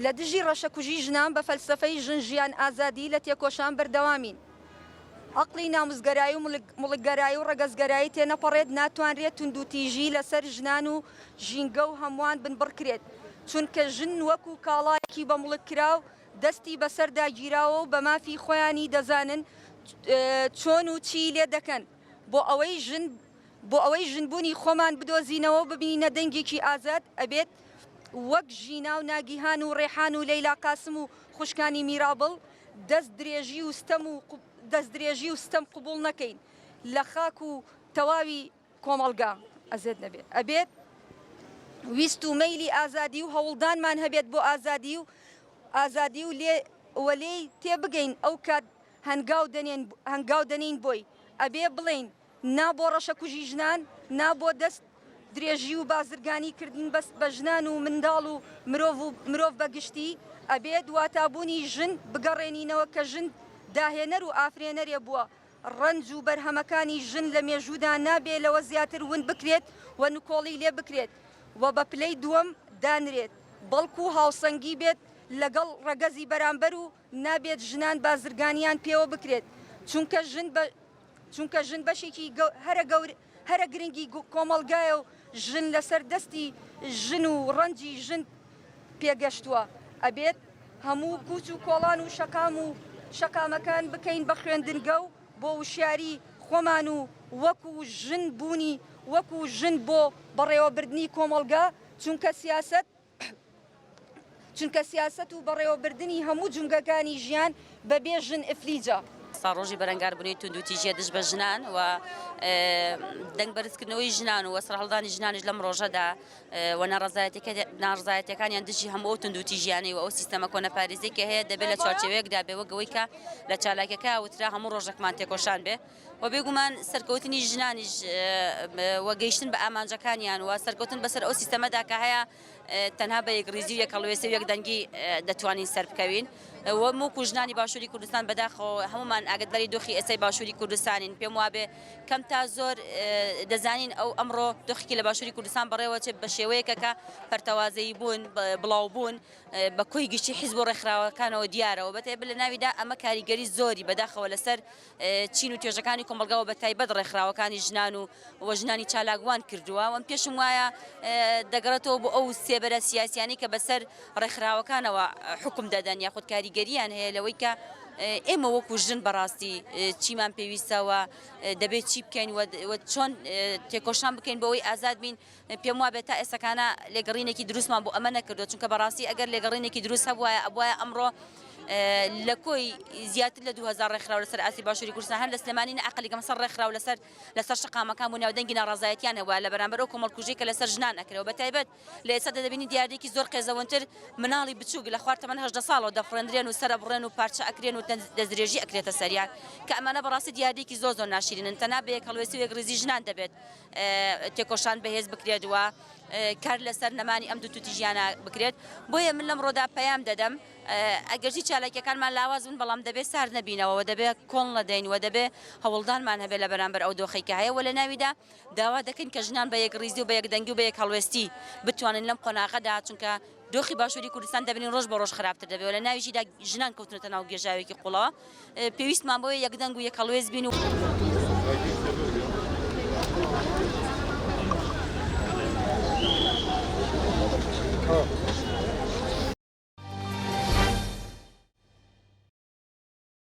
لە دژی ڕەشەکوژی ژنان بە فەلسفەی ژنجیان ئازادی لە تێکۆشان بەردەوامین. عقلی ناموزگەرایی و مڵکگەرایی و ڕەگەزگەرایی تێنەپەڕێت ناتوانرێت توندوتیژی لەسەر ژنان و ژینگە و هەمووان بنبڕکرێت، چونکە ژن وەکو کاڵایەکی بە مڵککراو دەستی بەسەردا گیراوە و بە مافی خۆیانی دەزانن چۆن و چی لێ دەکەن بۆ ئەوەی ژنبوونی خۆمان بدۆزینەوە ببینە دەنگێکی ئازاد ئەبێت وەک ژینا و ناگیهان و ڕێحان و لەیلا قاسم و خوشکانی میرابڵ دەست درێژی و ستەم قبول نەکەین لە خاک و تەواوی کۆمەڵگا ئەزێت نەبێت ئەبێت ویست و مەیلی ئازادی و هەوڵدانمان هەبێت بۆ ئازادی و لێی تێبگەین ئەو کات هەنگاو دەنین بۆی ئەبێ بڵێین نا بۆ ڕەشەکوژی ژنان نا بۆ دەست درێژی و بازرگانی کردین بەس بە ژنان و منداڵ و مرۆڤ بەگشتی ئەبێت دواتابوونی ژن بگەڕێنینەوە کە ژن داهێنەر و ئافرێنەرێ بووە ڕنج و بەرهەمەکانی ژن لە مێژوودا نابێ لەوە زیاتر ون بکرێت و نکۆڵی لێ بکرێت و بە پلەی دووەم دانرێت بەڵکو و هاوسەنگی بێت لەگەڵ ڕەگەزی بەرامبەر و نابێت ژنان بازرگانیان پێوە بکرێت چونکە ژن بەشێکی هەرە گرنگی کۆمەڵگایە و ژن لەسەر دەستی ژن و ڕەنجی ژن پێگەشتووە ئەبێت هەموو کوچ و کۆڵان و شەقامەکان بکەین بە خوێندنگە و بۆ وشیاری خۆمان و وەکو ژن بۆ بەڕێوەبردنی کۆمەڵگا چونکە سیاست و بەڕێوەبردننی هەموو جونگەکانی ژیان بەبێ ژن ئەفلیجە. ڕۆژی بەرەنگاربوونی توندوتیژیە دژ بە ژنان و دەنگ بەرزکردنەوەی ژنان و وەسرهەڵدانی ژنانیش لەم ڕۆژەدا و ناڕزایەتەکانیان دژی هەموو توندوتیژیانەی و ئەو سیستەمە کۆنەپارێزی کە هەیە دەبێت لە چوارچێوەیەکدا بێوەگەوەی کە لە چالاکەکە وترا هەموو ڕۆژێکمان تێکۆشان بێ و بێگومان سەرکەوتنی ژنانیش وەگەیشتن بە ئامانجەکانیان و سەرکەوتن بەسەر ئەو سیستەمەدا کە هەیە تەنها بە یەکڕیزی و یەکەڵوێسی و یەکدەنگی دەتوانین سەر بکەوین وەموکو ژنانی باشووری کوردستان بەداخەوە هەمومان ئاگداری دۆخی ئێسای باشووری کوردستانین پێم وابێ کەم تا زۆر دەزانین ئەو ئەمڕۆ دۆخێکی لە باشووری کوردستان بەڕێوەچێت بە شێوەیەکە کە پەرتەوازەیی بوون بڵاو بوون بە کۆی گشتی حیزب و ڕێکخراوەکانەوە دیارەوە بەتێبێت لە ناویدا ئەمە کاریگەری زۆری بەداخەوە لەسەر چین و توێژەکانی کۆمەڵگاوە بە تایبەت ڕێکخراوەکانی ژنان و ژنانی چالاکوان کردووە وەم پێشم وایە دەگەڕێتەوە بۆ ئەو سێبەرە سیاسیانی کە بەسەر ڕێکخراوەکانەوە حکم دەدەن یاخود کاریگەریان هەیە لەوەی کە ئێمە وەکو ژن بەڕاستی چیمان پێویستەوە دەبێت چی بکەین و چۆن تێکۆشان بکەین بۆ ئەوەی ئازاد بین پێم وابێت تا ئێستاکانە لێگەڕینێکی دروستمان بۆ ئەمە نەکردو چونکە بەڕاستی ئەگەر لێگەڕینێکی دروست هەبوایە ئەبوایە ئەمڕۆ لە کۆی زیاتر لە 2000 ڕێکخراو لەسەر ئاسی باشووری کوردستان هەر لە سلێمانی نەعقلی کەم سەر ڕێکخراو لەسەر شقامەکان بوو ناودەنگی ناڕازایەتیان هەبووە لە بەرامبەر ئەو کۆمەڵکوژەی کە لەسەر ژنان ئەکرێەوە بەتایبەت لە ئێستا دەبینی دیاردێکی زۆر قێزەوەتر مناڵی بچووک لە خوار تەمەن 18 ساڵەوە دەفڕێنرێن و سەرە بڕێن و پارچە ئەکرێن و دەستدرێژی ئەکرێتە سەریان کە ئەمانە بەڕاستی دیاردێکی زۆر ناشرینن تەنها بە یەکەڵوێسی و یەکڕێزی ژنان دەبێت تێکۆشان بەهێز بکرێت و کار لەسەر نەمانی ئەم دووتیژیانە بکرێت بۆیە من لەم ڕۆدا پەیام دەدەم ئەگەرچی چالاکیەکانمان لاواز بن بەڵام دەبێت سارد نەبینەوە دەبێت کۆڵ نەدەین و دەبێت هەوڵدانمان هەبێت لە بەرامبەر ئەو دۆخێک کە هەیە و لە ناویدا داوا دەکەین کە ژنان بە یەکڕیزی و بە یەکدەنگی و بە یەکهەڵوێستی بتوانن لەم قۆناغەدا چونکە دۆخی باشووری کوردستان دەبین ڕۆژ بە ڕۆژ خراپتر دەبێت و لە ناویشیدا ژنان کەوتنەتە ناو گێژاوێکی قوڵەوە پێویستمان بۆیە یەکدەنگ و یەکهەڵوێست بین و